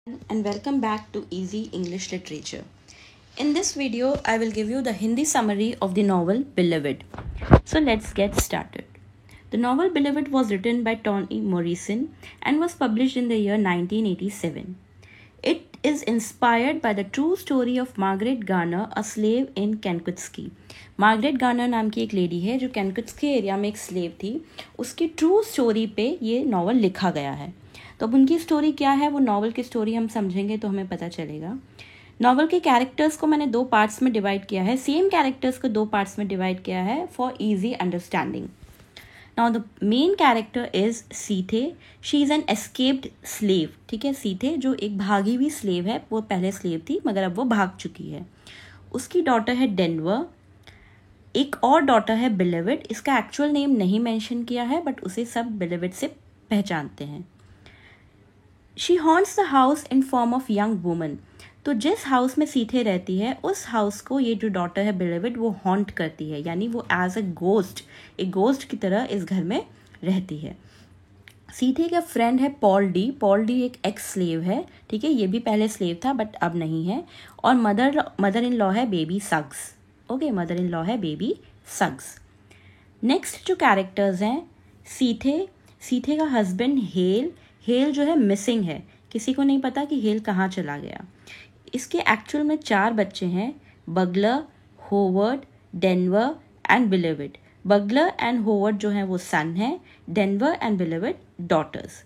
And welcome back to Easy English Literature. In this video, I will give you the Hindi summary of the novel Beloved. So let's get started. The novel Beloved was written by Toni Morrison and was published in the year 1987. It is inspired by the true story of Margaret Garner, a slave in Kankutski. Margaret Garner नाम की एक lady है जो कैनकुट्स्की area में एक slave थी. उसकी true story पे ये नॉवल लिखा गया है. तो अब उनकी स्टोरी क्या है, वो नॉवल की स्टोरी हम समझेंगे तो हमें पता चलेगा. नॉवल के कैरेक्टर्स को मैंने दो पार्ट्स में डिवाइड किया है. सेम कैरेक्टर्स को दो पार्ट्स में डिवाइड किया है for easy understanding. Now the main character is Sethe. She is an escaped slave. ठीक है, सीथे जो एक भागी हुई स्लेव है. वो पहले स्लेव थी मगर अब वो भाग चुकी है. उसकी डॉटर है डेनवर. एक और डॉटर है बिलीवेड. इसका एक्चुअल नेम नहीं मेंशन किया है बट उसे सब बिलीवेड से पहचानते हैं. She haunts the house in form of young woman. तो जिस हाउस में सीथे रहती है उस हाउस को ये जो डॉटर है बिलीवेड वो हॉन्ट करती है, यानी वो एज एक गोस्ट की तरह इस घर में रहती है. सीथे का फ्रेंड है पॉल डी. पॉल डी एक एक्स स्लेव है. ठीक है, ये भी पहले स्लेव था बट अब नहीं है. और मदर इन लॉ है Baby Suggs. Okay, mother in law है बेबी सग्स. नेक्स्ट जो कैरेक्टर्स हैं, सीथे का हस्बैंड हेल जो है मिसिंग है. किसी को नहीं पता कि हेल कहाँ चला गया. इसके एक्चुअल में 4 बच्चे हैं, Buglar, Howard, Denver and Beloved. Buglar and Howard जो है वो सन है, Denver and Beloved daughters.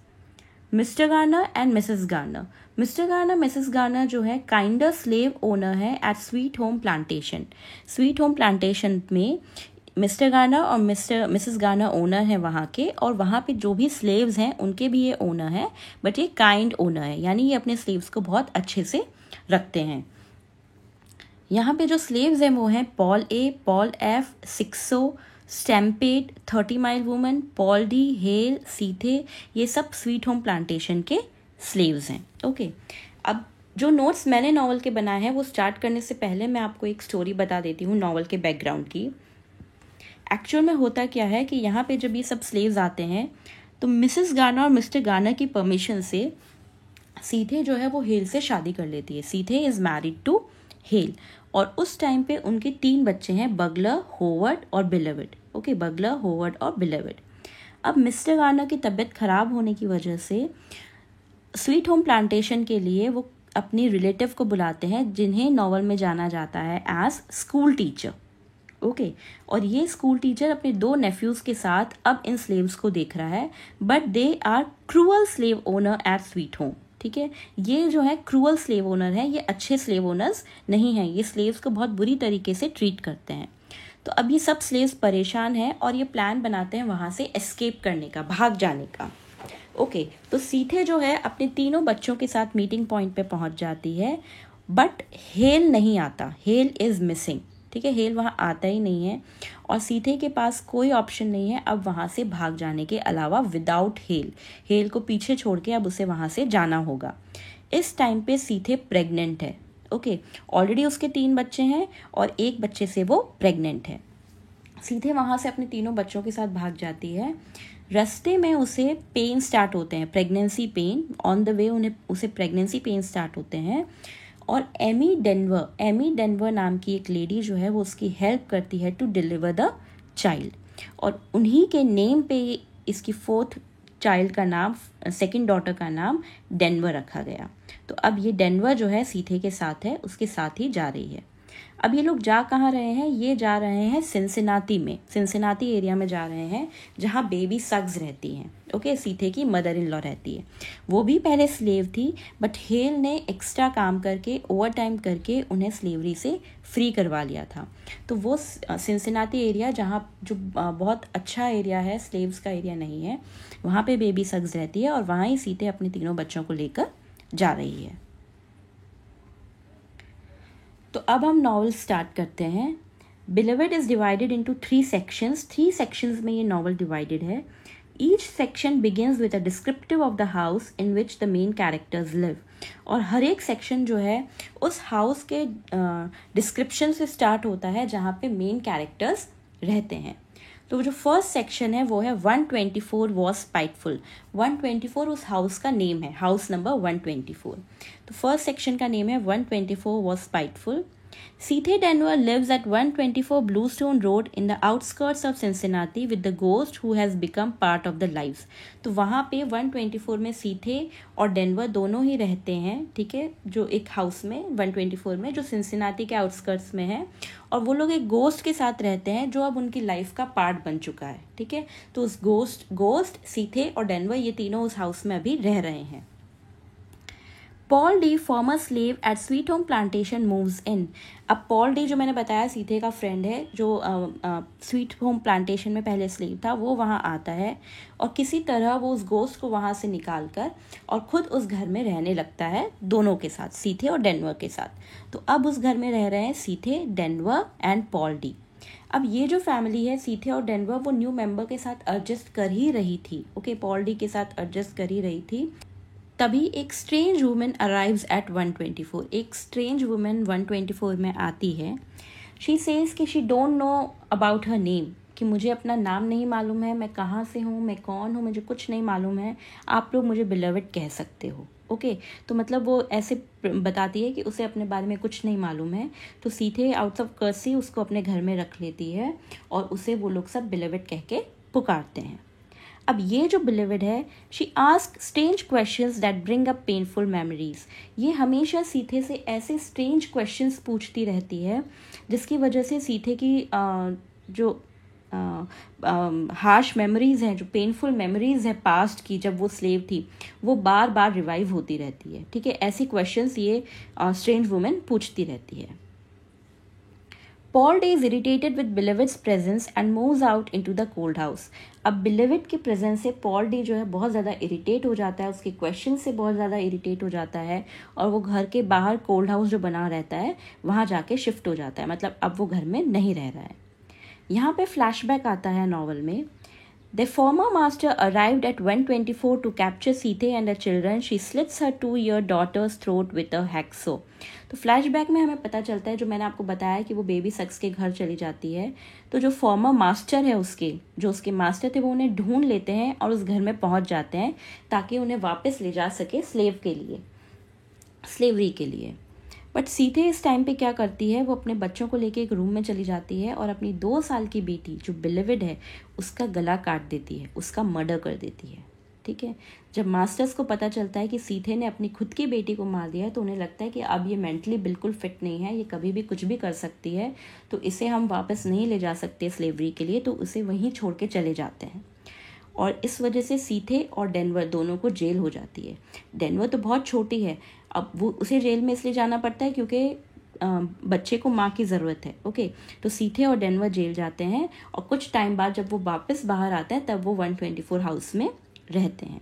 Mr Garner and Mrs Garner. Mrs Garner जो है काइंडर स्लेव ओनर है at Sweet Home plantation. Sweet Home plantation में मिस्टर गार्नर और Mrs Garner owner हैं वहाँ के, और वहाँ पे जो भी स्लेव्स हैं उनके भी ये ओनर हैं, बट ये काइंड ओनर है, यानी ये अपने स्लेव्स को बहुत अच्छे से रखते हैं. यहाँ पे जो स्लेव्स हैं वो हैं Paul A, Paul F, Sixo, Stamp Paid, 30 mile woman, Paul D, Halle, Sethe. ये सब स्वीट होम प्लांटेशन के स्लेव्स हैं. ओके, अब जो नोट्स मैंने नॉवल के बनाए हैं वो स्टार्ट करने से पहले मैं आपको एक स्टोरी बता देती हूँ नॉवल के बैकग्राउंड की. एक्चुअल में होता क्या है कि यहाँ पे जब ये सब स्लेव्स आते हैं तो मिसेस गार्नर और मिस्टर गार्नर की परमिशन से सीथे जो है वो हेल से शादी कर लेती है. सीथे इज मैरिड टू हेल, और उस टाइम पे उनके 3 बच्चे हैं, बगलर, होवर्ड और बिलीवेड. ओके, बगलर, होवर्ड और बिलीवेड. अब मिस्टर गार्नर की तबीयत खराब होने की वजह से स्वीट होम प्लांटेशन के लिए वो अपनी रिलेटिव को बुलाते हैं, जिन्हें नॉवल में जाना जाता है एज स्कूल टीचर. ओके, और ये स्कूल टीचर अपने 2 नेफ्यूज़ के साथ अब इन स्लेव्स को देख रहा है, but they are cruel slave owner at Sweet Home. ठीक है, ये जो है क्रूअल स्लेव ओनर है, ये अच्छे स्लेव ओनर्स नहीं हैं. ये स्लेव्स को बहुत बुरी तरीके से ट्रीट करते हैं. तो अब ये सब स्लेव्स परेशान हैं और ये प्लान बनाते हैं वहाँ से एस्केप करने का, भाग जाने का. ओके, तो सीथे जो है अपने 3 बच्चों के साथ मीटिंग पॉइंट पे पहुँच जाती है, बट हेल नहीं आता. Hell is missing. ठीक है, हेल वहाँ आता ही नहीं है और सीथे के पास कोई ऑप्शन नहीं है अब वहाँ से भाग जाने के अलावा विदाउट हेल को पीछे छोड़ के अब उसे वहाँ से जाना होगा. इस टाइम पे सीथे प्रेग्नेंट है. ओके, ऑलरेडी उसके 3 बच्चे हैं और एक बच्चे से वो प्रेग्नेंट है. सीधे वहाँ से अपने 3 बच्चों के साथ भाग जाती है. रास्ते में उसे पेन स्टार्ट होते हैं, pregnancy pain. On the way उसे प्रेगनेंसी पेन स्टार्ट होते हैं और एमी डेनवर नाम की एक लेडी जो है वो उसकी हेल्प करती है टू डिलीवर द चाइल्ड. और उन्हीं के नेम पे इसकी 4th चाइल्ड का नाम, सेकंड डॉटर का नाम डेनवर रखा गया. तो अब ये डेनवर जो है सीथे के साथ है, उसके साथ ही जा रही है. अब ये लोग जा कहाँ रहे हैं, ये जा रहे हैं सिंसिनाती एरिया में जा रहे हैं, जहाँ बेबी सग्स रहती हैं. ओके, सीथे की मदर इन लॉ रहती है. वो भी पहले स्लेव थी बट हेल ने एक्स्ट्रा काम करके, ओवर टाइम करके उन्हें स्लेवरी से फ्री करवा लिया था. तो वो सिंसिनाती एरिया, जहाँ जो बहुत अच्छा एरिया है, स्लेव्स का एरिया नहीं है, वहाँ पे बेबी सग्स रहती है और वहाँ ही सीथे अपने 3 बच्चों को लेकर जा रही है. तो अब हम नॉवल स्टार्ट करते हैं. Beloved is divided into 3 sections. 3 sections में ये नॉवल डिवाइडेड है. Each section begins with a descriptive of the house in which the main characters live. और हर एक सेक्शन जो है उस हाउस के डिस्क्रिप्शन से स्टार्ट होता है जहाँ पे मेन कैरेक्टर्स रहते हैं. तो जो फर्स्ट सेक्शन है वो है 124 वॉज स्पाइटफुल। 124 उस हाउस का नेम है, हाउस नंबर 124। तो फर्स्ट सेक्शन का नेम है 124 was spiteful. Seethe Denver lives at 124 Bluestone Road in the outskirts of Cincinnati with the ghost who has become part of the lives। तो वहाँ पे 124 में सीथे और डेनवर दोनों ही रहते हैं, ठीक है, जो एक हाउस में 124 में जो सिंसिनाटी के आउटस्कर्ट्स में है, और वो लोग एक गोस्ट के साथ रहते हैं जो अब उनकी लाइफ का पार्ट बन चुका है, ठीक है। तो उस गोस्ट सीथे और डेनवर ये तीनों उस हाउस में अभी रह रहे हैं। Paul D former slave at Sweet Home plantation moves in. अब पॉल डी जो मैंने बताया सीथे का फ्रेंड है, जो स्वीट होम प्लांटेशन में पहले स्लेव था, वो वहाँ आता है और किसी तरह वो उस गोस्ट को वहाँ से निकाल कर और खुद उस घर में रहने लगता है दोनों के साथ, सीथे और डेनवर के साथ। तो अब उस घर में रह रहे हैं सीथे, डेनवर एंड पॉल डी। अब ये जो फैमिली है सीथे और डेनवर, वो न्यू मेंबर के साथ एडजस्ट कर ही रही थी, ओके, पॉल डी के साथ एडजस्ट कर ही रही थी। तभी एक स्ट्रेंज वुमन अराइव्स एट 124। एक स्ट्रेंज वुमन 124 में आती है। शी सेज कि she don't know about her name, कि मुझे अपना नाम नहीं मालूम है, मैं कहाँ से हूँ, मैं कौन हूँ, मुझे कुछ नहीं मालूम है, आप लोग मुझे बिलवेड कह सकते हो, ओके। तो मतलब वो ऐसे बताती है कि उसे अपने बारे में कुछ नहीं मालूम है। तो सीधे आउट ऑफ कर्सी उसको अपने घर में रख लेती है और उसे वो लोग सब बिलवेड कह के पुकारते हैं। अब ये जो बिलीवेड है, she ask strange questions that bring up painful memories. ये हमेशा सीथे से ऐसे स्ट्रेंज क्वेश्चंस पूछती रहती है जिसकी वजह से सीथे की जो हार्श मेमोरीज हैं, जो पेनफुल मेमोरीज है पास्ट की जब वो स्लेव थी, वो बार बार रिवाइव होती रहती है, ठीक है। ऐसी क्वेश्चंस ये स्ट्रेंज वुमेन पूछती रहती है। Paul Day is irritated with Beloved's presence and moves out into the cold house। अब बिलेविड के प्रेजेंस से पॉल डी जो है बहुत ज़्यादा इरिटेट हो जाता है, उसके क्वेश्चन से बहुत ज़्यादा इरिटेट हो जाता है और वो घर के बाहर कोल्ड हाउस जो बना रहता है वहाँ जाके शिफ्ट हो जाता है, मतलब अब वो घर में नहीं रह रहा है। यहाँ पे फ्लैशबैक आता है नॉवल में। The former master arrived at 124 to capture Seethe and her children. She slits her 2-year daughter's throat with a hacksaw। तो फ्लैशबैक में हमें पता चलता है, जो मैंने आपको बताया कि वो बेबी सक्स के घर चली जाती है, तो जो फॉर्मर मास्टर है जो उसके मास्टर थे, वो उन्हें ढूंढ लेते हैं और उस घर में पहुंच जाते हैं ताकि उन्हें वापस ले जा सके स्लेवरी के लिए। बट सीधे इस टाइम पे क्या करती है, वो अपने बच्चों को लेके एक रूम में चली जाती है और अपनी 2 साल की बेटी जो बिलेविड है उसका गला काट देती है, उसका मर्डर कर देती है, ठीक है। जब मास्टर्स को पता चलता है कि सीधे ने अपनी खुद की बेटी को मार दिया है तो उन्हें लगता है कि अब ये मेंटली बिल्कुल फिट नहीं है, ये कभी भी कुछ भी कर सकती है, तो इसे हम वापस नहीं ले जा सकते स्लेवरी के लिए, तो उसे वहीं छोड़ के चले जाते हैं। और इस वजह से सीथे और डेनवर दोनों को जेल हो जाती है। डेनवर तो बहुत छोटी है, अब वो उसे जेल में इसलिए जाना पड़ता है क्योंकि बच्चे को माँ की ज़रूरत है, ओके। तो सीथे और डेनवर जेल जाते हैं और कुछ टाइम बाद जब वो वापस बाहर आते हैं तब वो 124 हाउस में रहते हैं।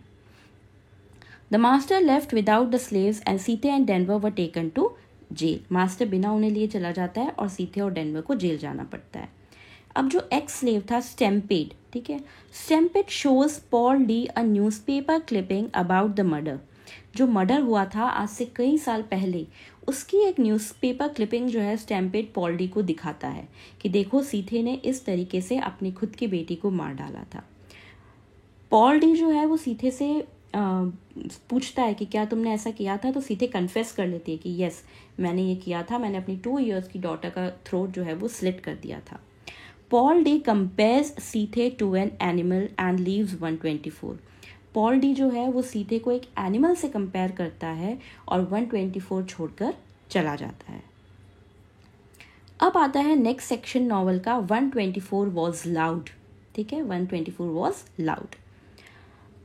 The master left without the slaves and Sethe and Denver were taken to jail. Master बिना उन्हें लिए चला जाता है और सीथे और डेनवर को जेल जाना पड़ता है। अब जो एक्स स्लेव था स्टेम्पेड, ठीक है, Stamp Paid shows Paul D a newspaper clipping about the murder. जो मर्डर हुआ था आज से कई साल पहले, उसकी एक न्यूज़पेपर क्लिपिंग जो है स्टेम्पेड पॉल डी को दिखाता है कि देखो सीथे ने इस तरीके से अपनी खुद की बेटी को मार डाला था। पॉल डी जो है वो सीथे से पूछता है कि क्या तुमने ऐसा किया था, तो सीधे कन्फेस कर लेती है कि यस मैंने ये किया था, मैंने अपनी 2 इयर्स की डॉटर का थ्रोट जो है वो स्लिट कर दिया था। Paul D compares Sethe to an animal and leaves 124। Paul D जो है वो सीथे को एक एनिमल से कंपेयर करता है और 124 छोड़कर चला जाता है। अब आता है नेक्स्ट सेक्शन नॉवल का, 124 वॉज लाउड, ठीक है, 124 वॉज लाउड।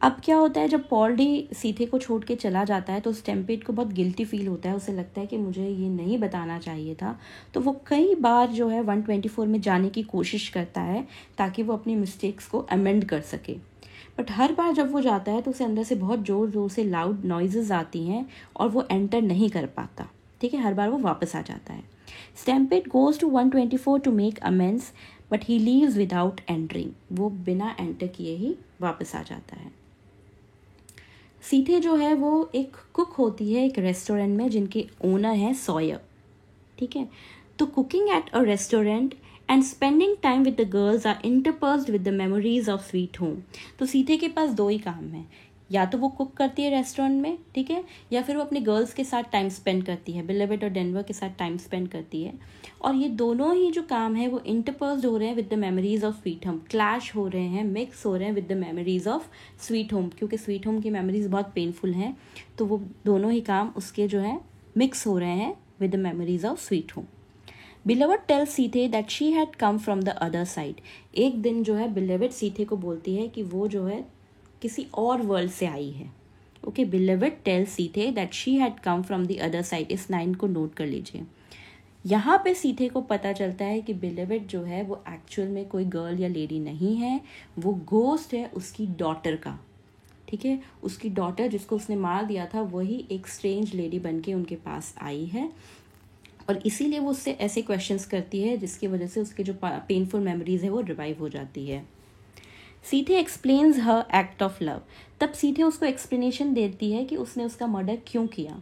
अब क्या होता है, जब पॉल डी सीथे को छोड़ के चला जाता है तो स्टेम्पेड को बहुत गिल्टी फील होता है, उसे लगता है कि मुझे ये नहीं बताना चाहिए था, तो वो कई बार जो है 124 में जाने की कोशिश करता है ताकि वो अपनी मिस्टेक्स को अमेंड कर सके। बट हर बार जब वो जाता है तो उसे अंदर से बहुत ज़ोर ज़ोर से लाउड नॉइजेज आती हैं और वो एंटर नहीं कर पाता, ठीक है, हर बार वो वापस आ जाता है। Stamp Paid goes to 124 to make amends but he leaves without entering. वो बिना एंटर किए ही वापस आ जाता है। सीथे जो है वो एक कुक होती है एक रेस्टोरेंट में जिनके ओनर हैं सॉयर, ठीक है। तो cooking at a restaurant and spending time with the girls are interspersed with the memories of Sweet Home. तो सीते के पास दो ही काम है, या तो वो कुक करती है रेस्टोरेंट में, ठीक है, या फिर वो अपने गर्ल्स के साथ टाइम स्पेंड करती है, बिलीवेड और डेनवर के साथ टाइम स्पेंड करती है। और ये दोनों ही जो काम है वो इंटरपर्स्ड हो रहे हैं with the memories of Sweet home, clash हो रहे हैं, मिक्स हो रहे हैं with the memories of Sweet home, क्योंकि स्वीट होम की मेमोरीज बहुत पेनफुल हैं, तो वो दोनों ही काम उसके जो है मिक्स हो रहे हैं with the memories of Sweet Home. Beloved tells Sethe that she had come from the other side. एक दिन जो है बिलीवेड सीते को बोलती है कि वो जो है किसी और वर्ल्ड से आई है। Okay, बिलीवेड tells Sethe that she had come from the other side. इस लाइन को नोट कर लीजिए। यहाँ पे सीते को पता चलता है कि बिलीवेड जो है वो एक्चुअल में कोई गर्ल या लेडी नहीं है, वो गोस्ट है उसकी डॉटर का, ठीक है। उसकी डॉटर जिसको उसने मार दिया था वही एक स्ट्रेंज लेडी बन के उनके पास आई है, और इसीलिए वो उससे ऐसे क्वेश्चंस करती है जिसकी वजह से उसके जो पेनफुल मेमोरीज है वो रिवाइव हो जाती है। सीते explains her act of love. तब सीते उसको एक्सप्लेनेशन देती है कि उसने उसका मर्डर क्यों किया।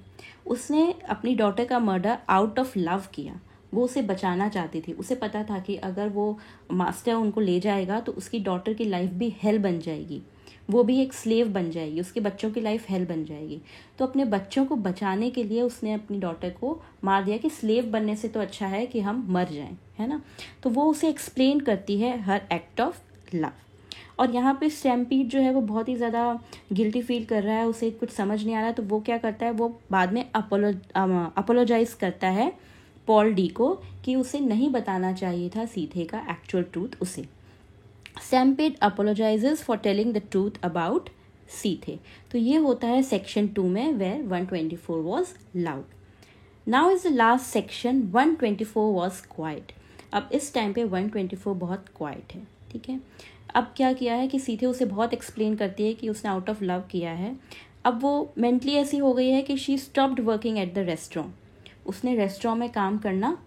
उसने अपनी डॉटर का मर्डर आउट ऑफ लव किया, वो उसे बचाना चाहती थी। उसे पता था कि अगर वो मास्टर उनको ले जाएगा तो उसकी डॉटर की लाइफ भी हेल बन जाएगी, वो भी एक स्लेव बन जाएगी, उसके बच्चों की लाइफ हेल बन जाएगी। तो अपने बच्चों को बचाने के लिए उसने अपनी डॉटर को मार दिया कि स्लेव बनने से तो अच्छा है कि हम मर जाएं, है ना। तो वो उसे एक्सप्लेन करती है हर एक्ट ऑफ लव। और यहाँ पे स्टैम्पीड जो है वो बहुत ही ज़्यादा गिल्टी फील कर रहा है, उसे कुछ समझ नहीं आ रहा है, तो वो क्या करता है, वो बाद में अपोलोजाइज करता है पॉल डी को कि उसे नहीं बताना चाहिए था सीते का एक्चुअल ट्रूथ उसे। Stamp Paid apologises for telling the truth about Sethe. तो ये होता है सेक्शन 2 में, where 124 was loud. Now is the last section, 124 was quiet. अब इस टाइम पे 124 बहुत क्वाइट है, ठीक है। अब क्या किया है कि सीते उसे बहुत एक्सप्लेन करती है कि उसने आउट ऑफ लव किया है। अब वो मेंटली ऐसी हो गई है कि she stopped working at the restaurant. उसने रेस्टोरेंट में काम करना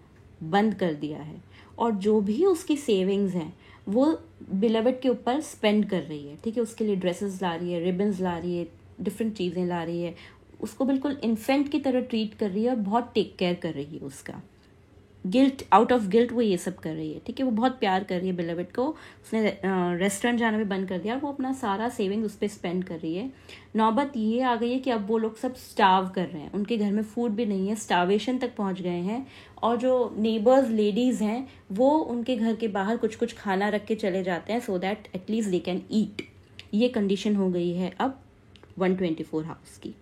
बंद कर दिया है, और जो भी उसकी सेविंग्स हैं वो बिलीवेड के ऊपर स्पेंड कर रही है, ठीक है। उसके लिए ड्रेसेस ला रही है, रिबन्स ला रही है, डिफरेंट चीज़ें ला रही है, उसको बिल्कुल इन्फेंट की तरह ट्रीट कर रही है और बहुत टेक केयर कर रही है उसका। गिल्ट, आउट ऑफ गिल्ट वो ये सब कर रही है, ठीक है। वो बहुत प्यार कर रही है बिलीवेड को। उसने रेस्टोरेंट जाना भी बंद कर दिया और वो अपना सारा सेविंग उस पर स्पेंड कर रही है। नौबत ये आ गई है कि अब वो लोग सब स्टार्व कर रहे हैं, उनके घर में फूड भी नहीं है, स्टार्वेशन तक पहुंच गए हैं। और जो नेबर्स लेडीज़ हैं वो उनके घर के बाहर कुछ कुछ खाना रख के चले जाते हैं so that at least they can eat. ये कंडीशन हो गई है अब 124 हाउस की।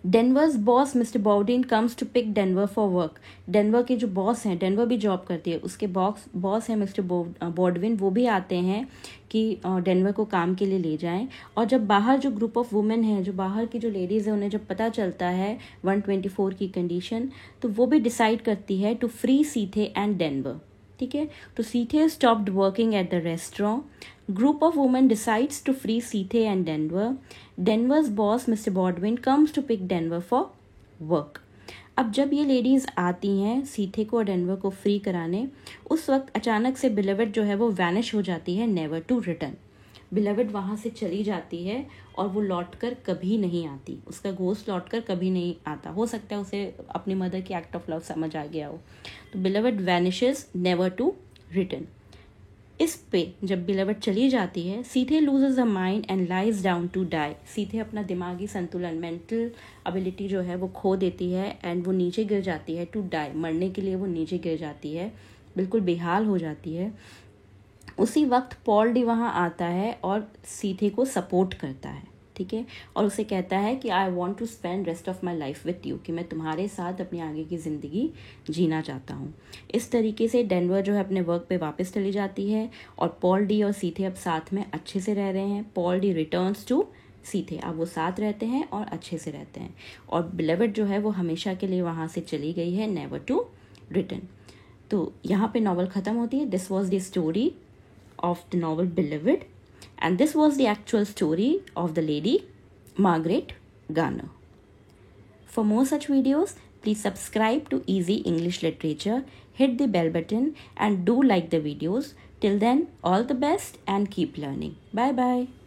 Denver's boss Mr Bodwin comes to pick Denver for work. Denver के जो बॉस हैं, डेनवर भी जॉब करती है, उसके बॉस हैं मिस्टर बॉडविन, वो भी आते हैं कि डेनवर को काम के लिए ले जाएं। और जब बाहर जो ग्रुप ऑफ वुमेन हैं, जो बाहर की जो लेडीज़ हैं, उन्हें जब पता चलता है 124 की कंडीशन, तो वो भी डिसाइड करती है टू फ्री सीते एंड डेनवर, ठीक है। तो सीते stopped working at the restaurant. Group of women decides to free Seethe and Denver. Denver's boss Mr. Baldwin comes to pick Denver for work. अब जब ये लेडीज़ आती हैं सीथे को और डेनवर को फ्री कराने, उस वक्त अचानक से बिलीवेड जो है वो वैनिश हो जाती है, नेवर टू रिटर्न। बिलीवेड वहाँ से चली जाती है और वो लौटकर कभी नहीं आती, उसका घोस्ट लौटकर कभी नहीं आता। हो सकता है उसे अपनी मदर की एक्ट ऑफ लव समझ आ गया हो। तो Beloved vanishes never to return. इस पे जब बिलीवेड चली जाती है, Sethe loses a mind and lies down to die. Sethe अपना दिमागी संतुलन, मेंटल एबिलिटी जो है वो खो देती है एंड वो नीचे गिर जाती है, टू डाई, मरने के लिए वो नीचे गिर जाती है, बिल्कुल बेहाल हो जाती है। उसी वक्त पॉल डी वहाँ आता है और सीथे को सपोर्ट करता है, ठीक है, और उसे कहता है कि I want to spend rest of my life with you, कि मैं तुम्हारे साथ अपनी आगे की ज़िंदगी जीना चाहता हूँ। इस तरीके से डेनवर जो है अपने वर्क पे वापस चली जाती है और पॉल डी और सीथे अब साथ में अच्छे से रह रहे हैं। पॉल डी रिटर्न्स टू सीथे, अब वो साथ रहते हैं और अच्छे से रहते हैं। और बिलीवेड जो है वो हमेशा के लिए वहाँ से चली गई है, नेवर टू रिटर्न। तो यहाँ पे नॉवल ख़त्म होती है। This was the story of the novel Beloved, and this was the actual story of the lady Margaret Garner. For more such videos, please subscribe to Easy English Literature, hit the bell button and do like the videos. Till then, all the best and keep learning. Bye bye.